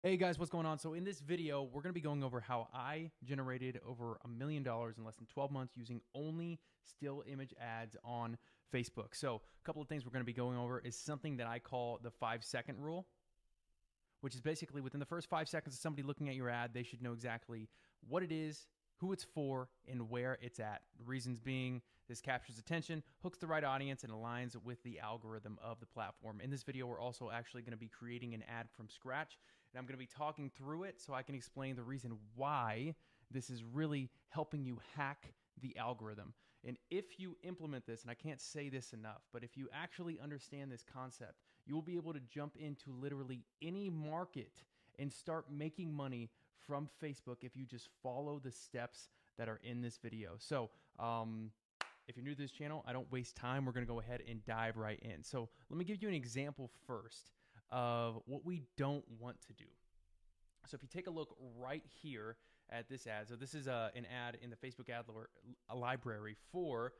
Hey guys, what's going on? So in this video, we're going to be going over how I generated over $1 million in less than 12 months using only still image ads on Facebook. So a couple of things we're going to be going over is something that I call the 5-second rule, which is basically within the first 5 seconds of somebody looking at your ad, they should know exactly what it is, who it's for, and where it's at. The reasons being this captures attention, hooks the right audience, and aligns with the algorithm of the platform. In this video, we're also actually going to be creating an ad from scratch, and I'm going to be talking through it so I can explain the reason why this is really helping you hack the algorithm. And if you implement this, and I can't say this enough, but if you actually understand this concept, you will be able to jump into literally any market and start making money from Facebook if you just follow the steps that are in this video. So if you're new to this channel, I don't waste time. We're going to go ahead and dive right in. So let me give you an example first of what we don't want to do. So if you take a look right here at this ad, so this is an ad in the Facebook ad library for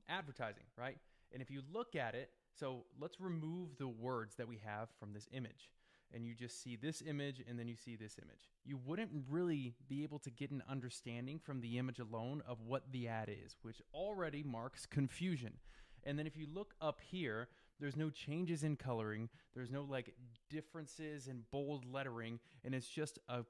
advertising, right? And if you look at it, so let's remove the words that we have from this image. And you just see this image and then you see this image. You wouldn't really be able to get an understanding from the image alone of what the ad is, which already marks confusion. And then if you look up here, there's no changes in coloring. There's no like differences in bold lettering. And it's just a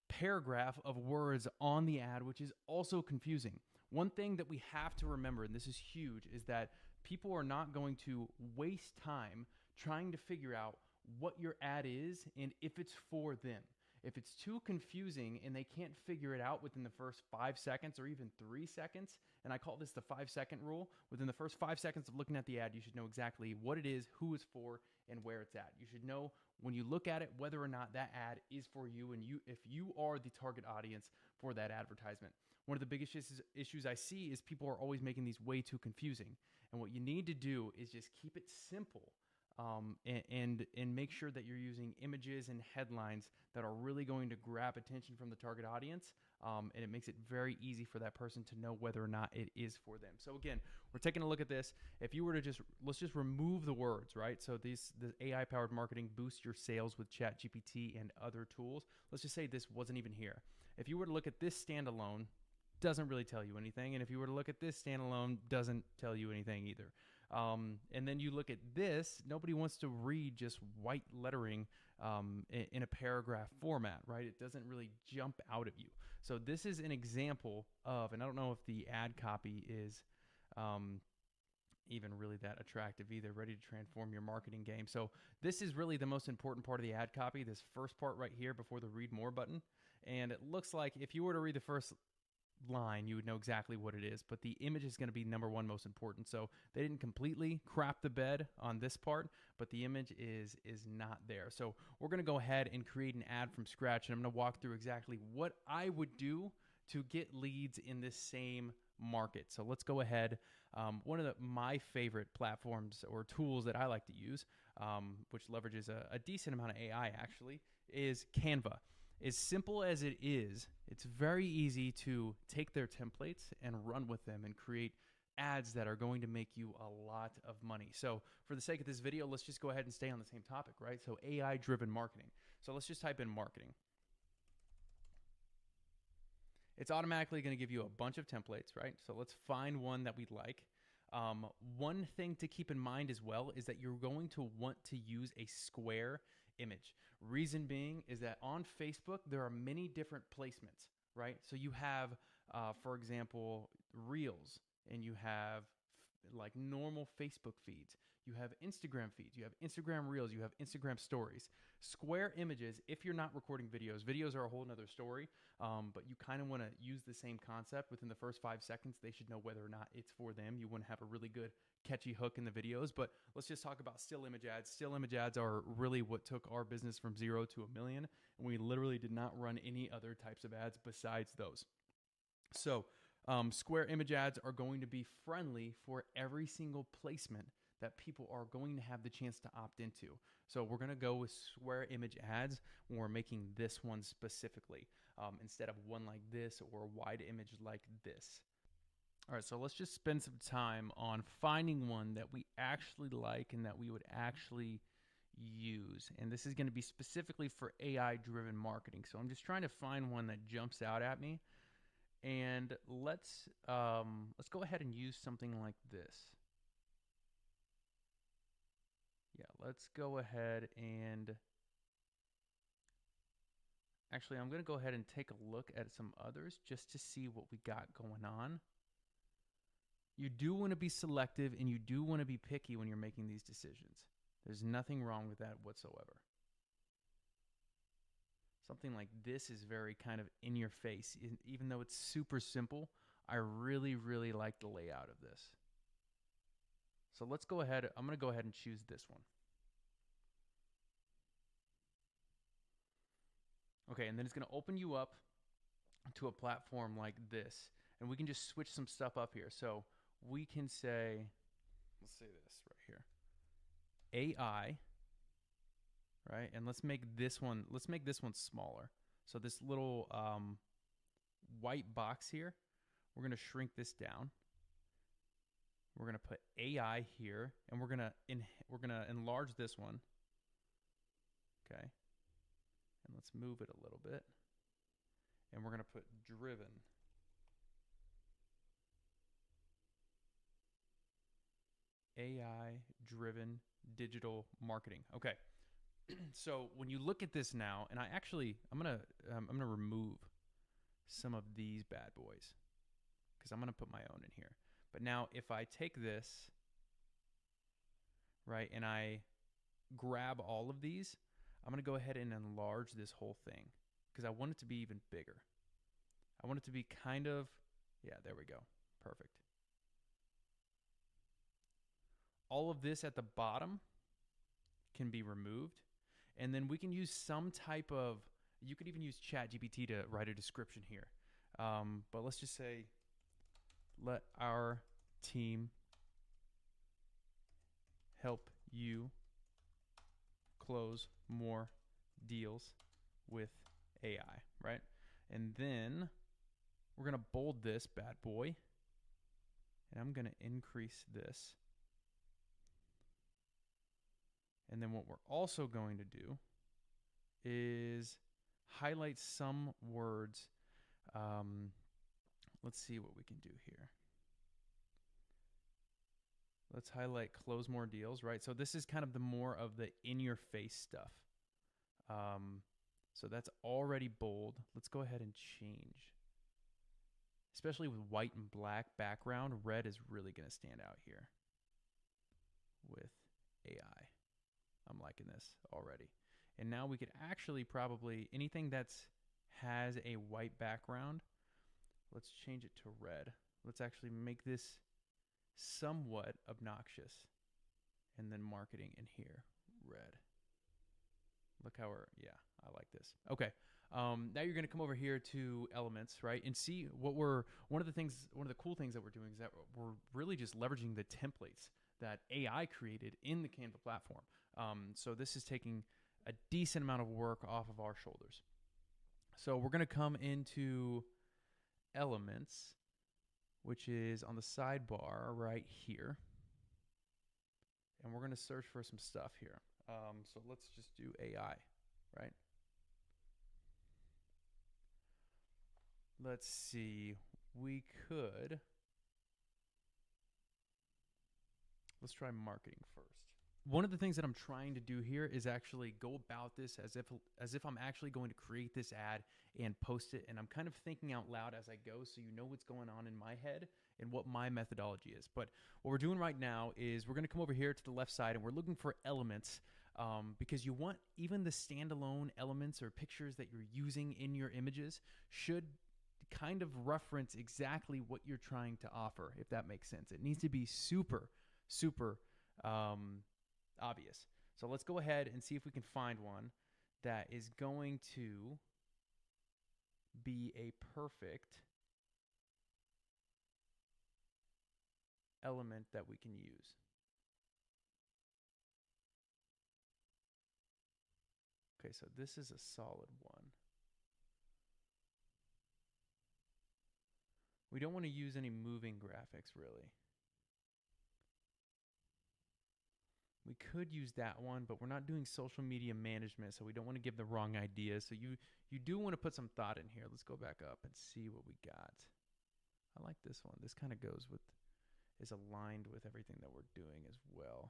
paragraph of words on the ad, which is also confusing. One thing that we have to remember, and this is huge, is that people are not going to waste time trying to figure out what your ad is and if it's for them. If it's too confusing and they can't figure it out within the first 5 seconds or even 3 seconds, and I call this the 5-second rule, within the first 5 seconds of looking at the ad, you should know exactly what it is, who it's for, and where it's at. You should know when you look at it whether or not that ad is for you and if you are the target audience for that advertisement. One of the biggest issues I see is people are always making these way too confusing. And what you need to do is just keep it simple. And make sure that you're using images and headlines that are really going to grab attention from the target audience, and it makes it very easy for that person to know whether or not it is for them. So again, we're taking a look at this. If you were to let's just remove the words, right? So the AI powered marketing boosts your sales with ChatGPT and other tools. Let's just say this wasn't even here. If you were to look at this standalone, doesn't really tell you anything, and if you were to look at this standalone, doesn't tell you anything either. And then you look at this, nobody wants to read just white lettering in a paragraph format, right? It doesn't really jump out at you. So this is an example of, and I don't know if the ad copy is even really that attractive either, ready to transform your marketing game. So this is really the most important part of the ad copy, this first part right here before the read more button. And it looks like if you were to read the first line, you would know exactly what it is, but the image is going to be number one most important. So they didn't completely crap the bed on this part, but the image is not there. So we're going to go ahead and create an ad from scratch, and I'm going to walk through exactly what I would do to get leads in this same market. So let's go ahead. One of my favorite platforms or tools that I like to use, which leverages a decent amount of AI actually, is Canva. As simple as it is, it's very easy to take their templates and run with them and create ads that are going to make you a lot of money. So for the sake of this video, let's just go ahead and stay on the same topic, right? So AI-driven marketing. So let's just type in marketing. It's automatically going to give you a bunch of templates, right? So let's find one that we like. One thing to keep in mind as well is that you're going to want to use a square image. Reason being is that on Facebook, there are many different placements, right? So you have, for example, Reels, and you have like normal Facebook feeds. You have Instagram feeds. You have Instagram Reels. You have Instagram Stories. Square images, if you're not recording videos, videos are a whole nother story, but you kind of want to use the same concept. Within the first 5 seconds, they should know whether or not it's for them. You want to have a really good catchy hook in the videos, but let's just talk about still image ads. Still image ads are really what took our business from 0 to 1 million, and we literally did not run any other types of ads besides those. So square image ads are going to be friendly for every single placement that people are going to have the chance to opt into. So we're going to go with square image ads when we're making this one specifically, instead of one like this or a wide image like this. All right, so let's just spend some time on finding one that we actually like and that we would actually use. And this is going to be specifically for AI driven marketing. So I'm just trying to find one that jumps out at me. And let's go ahead and use something like this. Yeah, let's go ahead and actually, I'm going to go ahead and take a look at some others just to see what we got going on. You do want to be selective and you do want to be picky when you're making these decisions. There's nothing wrong with that whatsoever. Something like this is very kind of in your face. Even though it's super simple, I really, really like the layout of this. So let's go ahead. I'm going to go ahead and choose this one. Okay, and then it's going to open you up to a platform like this. And we can just switch some stuff up here. So we can say, let's say this right here, AI, right? And let's make this one smaller. So this little white box here, we're going to shrink this down. We're going to put AI here, and we're going to enlarge this one. Okay. And let's move it a little bit. And we're going to put driven. AI driven digital marketing. Okay. So when you look at this now, and I'm gonna remove some of these bad boys because I'm gonna put my own in here. But now if I take this, right, and I grab all of these, I'm gonna go ahead and enlarge this whole thing because I want it to be even bigger. I want it to be kind of, yeah, there we go. Perfect. All of this at the bottom can be removed. And then we can use some type of, you could even use ChatGPT to write a description here. But let's just say, let our team help you close more deals with AI, right? And then we're going to bold this bad boy. And I'm going to increase this. And then what we're also going to do is highlight some words. Let's see what we can do here. Let's highlight close more deals, right? So this is kind of the more of the in-your-face stuff. So that's already bold. Let's go ahead and change. Especially with white and black background, red is really going to stand out here with AI. I'm liking this already. And now we could actually probably, anything that's has a white background, let's change it to red. Let's actually make this somewhat obnoxious. And then marketing in here, red. Look how yeah, I like this. Okay. Now you're going to come over here to elements, right? And see what one of the cool things that we're doing is that we're really just leveraging the templates that AI created in the Canva platform. So this is taking a decent amount of work off of our shoulders. So we're going to come into elements, which is on the sidebar right here. And we're going to search for some stuff here. So let's just do AI, right? Let's see. Let's try marketing first. One of the things that I'm trying to do here is actually go about this as if I'm actually going to create this ad and post it, and I'm kind of thinking out loud as I go so you know what's going on in my head and what my methodology is. But what we're doing right now is we're going to come over here to the left side and we're looking for elements because you want even the standalone elements or pictures that you're using in your images should kind of reference exactly what you're trying to offer, if that makes sense. It needs to be super, super obvious. So let's go ahead and see if we can find one that is going to be a perfect element that we can use. Okay, so this is a solid one. We don't want to use any moving graphics, really. We could use that one, but we're not doing social media management, so we don't want to give the wrong idea. So you do want to put some thought in here. Let's go back up and see what we got. I like this one. This kind of is aligned with everything that we're doing as well.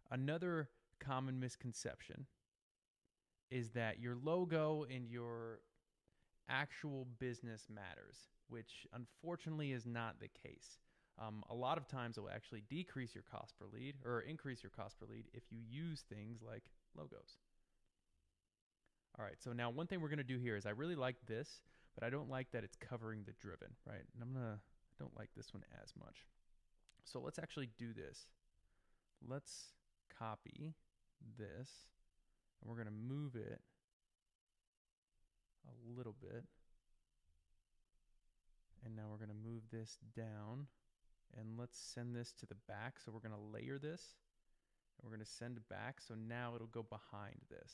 Another common misconception is that your logo and your actual business matters, which unfortunately is not the case. A lot of times it will actually decrease your cost per lead or increase your cost per lead if you use things like logos. All right, so now one thing we're going to do here is I really like this, but I don't like that it's covering the driven, right? And I don't like this one as much. So let's actually do this. Let's copy this, and we're going to move it a little bit. And now we're going to move this down, and let's send this to the back. So we're going to layer this, and we're going to send it back. So now it'll go behind this.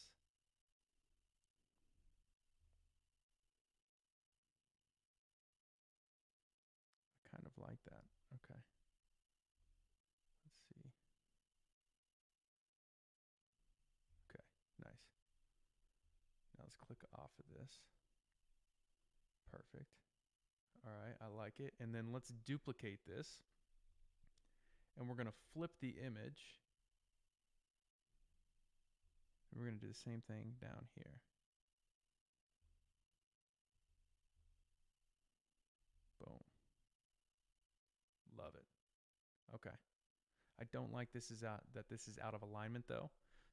I kind of like that. Okay. Let's see. Okay, nice. Now let's click off of this. Perfect. All right, I like it. And then let's duplicate this. And we're going to flip the image. And we're going to do the same thing down here. Boom. Love it. Okay. I don't like this is out of alignment though.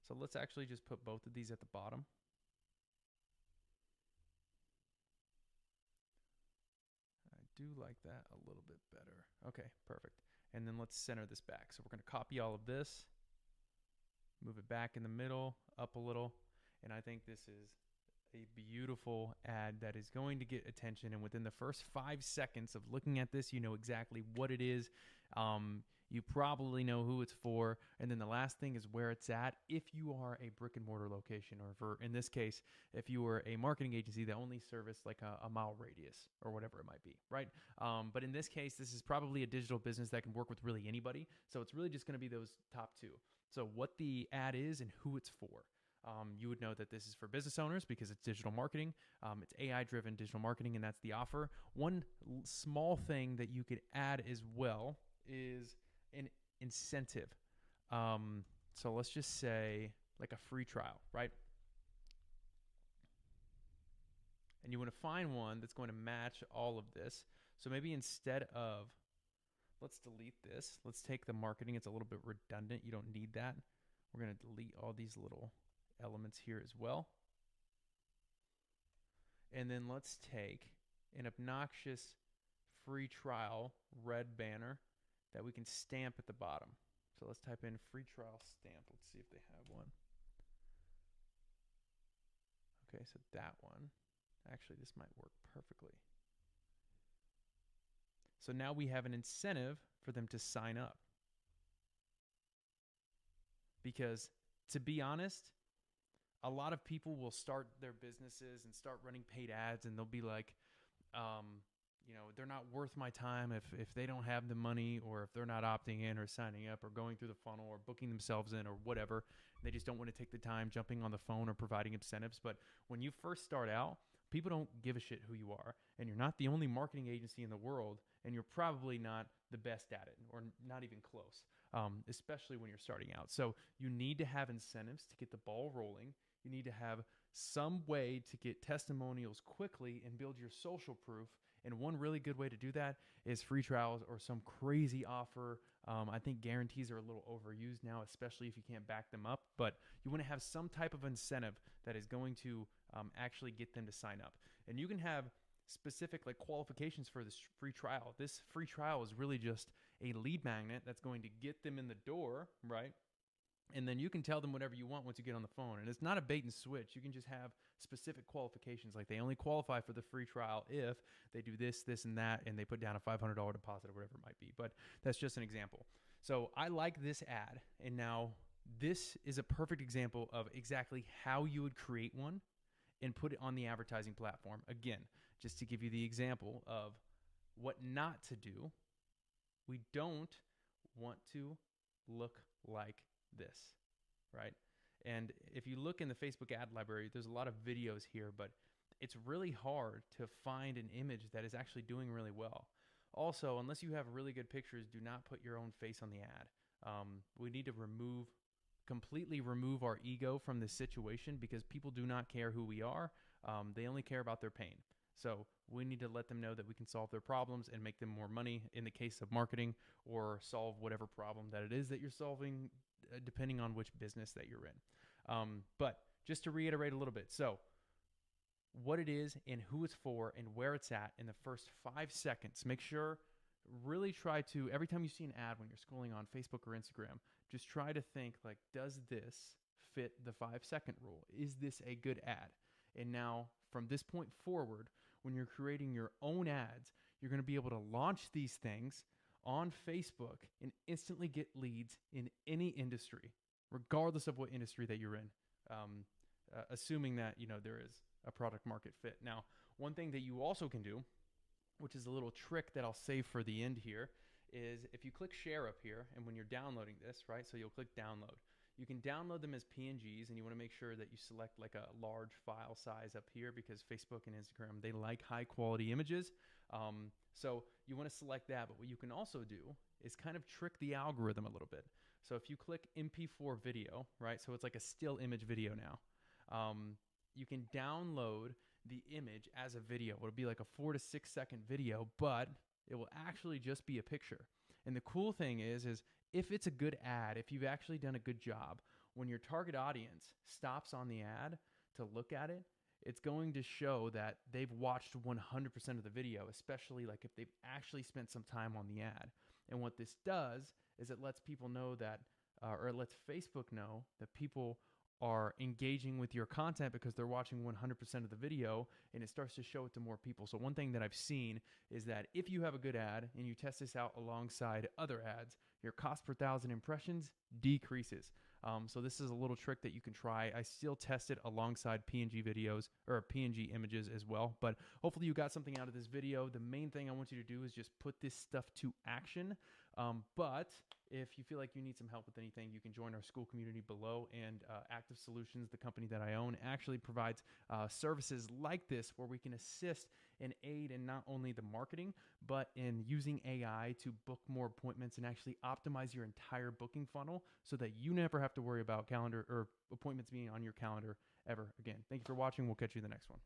So let's actually just put both of these at the bottom. Do like that a little bit better. Okay, perfect. And then let's center this back. So we're going to copy all of this, move it back in the middle, up a little, and I think this is a beautiful ad that is going to get attention. And within the first 5 seconds of looking at this, you know exactly what it is. You probably know who it's for. And then the last thing is where it's at. If you are a brick and mortar location, or for, in this case, if you were a marketing agency that only serviced like a mile radius or whatever it might be, right? But in this case, this is probably a digital business that can work with really anybody. So it's really just going to be those top two. So what the ad is and who it's for. You would know that this is for business owners because it's digital marketing. It's AI-driven digital marketing, and that's the offer. One small thing that you could add as well is an incentive. So let's just say like a free trial, right? And you want to find one that's going to match all of this. So maybe instead of, let's delete this. Let's take the marketing. It's a little bit redundant. You don't need that. We're going to delete all these little elements here as well. And then let's take an obnoxious free trial red banner that we can stamp at the bottom. So let's type in free trial stamp. Let's see if they have one. Okay, so that one. Actually, this might work perfectly. So now we have an incentive for them to sign up. Because to be honest, a lot of people will start their businesses and start running paid ads, and they'll be like, you know, they're not worth my time if they don't have the money, or if they're not opting in or signing up or going through the funnel or booking themselves in or whatever. They just don't want to take the time jumping on the phone or providing incentives. But when you first start out, people don't give a shit who you are, and you're not the only marketing agency in the world, and you're probably not the best at it, or not even close, especially when you're starting out. So you need to have incentives to get the ball rolling. You need to have some way to get testimonials quickly and build your social proof. And one really good way to do that is free trials or some crazy offer. I think guarantees are a little overused now, especially if you can't back them up. But you want to have some type of incentive that is going to actually get them to sign up. And you can have specific like qualifications for this free trial. This free trial is really just a lead magnet that's going to get them in the door, right? And then you can tell them whatever you want once you get on the phone. And it's not a bait and switch. You can just have specific qualifications. Like they only qualify for the free trial if they do this, this, and that, and they put down a $500 deposit or whatever it might be. But that's just an example. So I like this ad. And now this is a perfect example of exactly how you would create one and put it on the advertising platform. Again, just to give you the example of what not to do. We don't want to look like this, right? And if you look in the Facebook ad library, there's a lot of videos here, but it's really hard to find an image that is actually doing really well. Also, unless you have really good pictures, do not put your own face on the ad. We need to completely remove our ego from this situation, because people do not care who we are. They only care about their pain. So we need to let them know that we can solve their problems and make them more money in the case of marketing, or solve whatever problem that it is that you're solving, depending on which business that you're in. But just to reiterate a little bit, so what it is and who it's for and where it's at in the first 5 seconds. Make sure, really try to, every time you see an ad when you're scrolling on Facebook or Instagram, just try to think like, does this fit the 5-second rule? Is this a good ad? And now from this point forward, when you're creating your own ads, you're going to be able to launch these things on Facebook and instantly get leads in any industry, regardless of what industry that you're in, assuming that, you know, there is a product market fit. Now, one thing that you also can do, which is a little trick that I'll save for the end here, is if you click share up here, and when you're downloading this, right, so you'll click download. You can download them as PNGs, and you want to make sure that you select like a large file size up here, because Facebook and Instagram, they like high quality images. So you want to select that, but what you can also do is kind of trick the algorithm a little bit. So if you click MP4 video, right, so it's like a still image video now, you can download the image as a video. It'll be like a 4 to 6 second video, but it will actually just be a picture. And the cool thing is if it's a good ad, if you've actually done a good job, when your target audience stops on the ad to look at it, it's going to show that they've watched 100% of the video, especially like if they've actually spent some time on the ad. And what this does is it lets people know that, or it lets Facebook know that people are engaging with your content because they're watching 100% of the video, and it starts to show it to more people. So one thing that I've seen is that if you have a good ad and you test this out alongside other ads, your cost per 1,000 impressions decreases. So this is a little trick that you can try. I still test it alongside PNG videos or PNG images as well, but hopefully you got something out of this video. The main thing I want you to do is just put this stuff to action. But if you feel like you need some help with anything, you can join our Skool community below. And Active Solutions, the company that I own, actually provides services like this where we can assist and aid in not only the marketing, but in using AI to book more appointments and actually optimize your entire booking funnel so that you never have to worry about calendar or appointments being on your calendar ever again. Thank you for watching. We'll catch you in the next one.